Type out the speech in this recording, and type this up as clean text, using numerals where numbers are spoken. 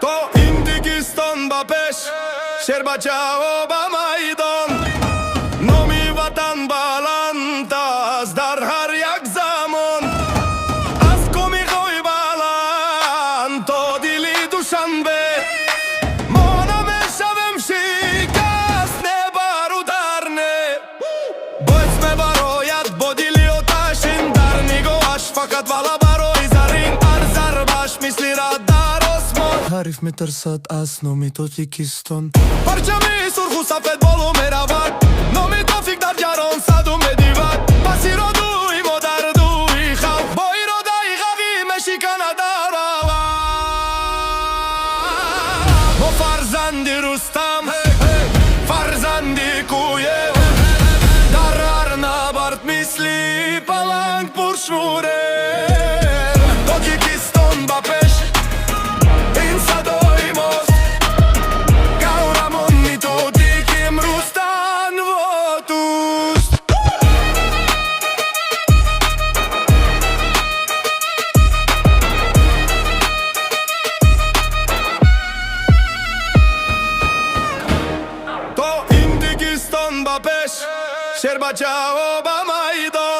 То Hindikistan ba peş, Sherbachao ba Maidan, Nomi vatan balantas dar har jak zamon, Askomi goy balan, to dili Dushanbe, Mona meshavem shikas ne barudarne, Boys me baroyat bodili otashin darni go ash fakat vala baroy zarin arzar bash misli radar osmon. Harif me tărsat as nomi Tadjikistan. Parchami surhu safed bolu meravat, nomi tofik dar jaron sadu medivat. Pasirodu i modardu i khav, boiroda i gavi meshikana darava. Mo farzandi Rustam, farzandi Kuyev, darar nabart misli palang purshmure. Tadjikistan ba pesh, insa doi most, Gauramon mi to dikim Rustan votust. To Hindikistan ba pesh, Sherbachao ba Maidan.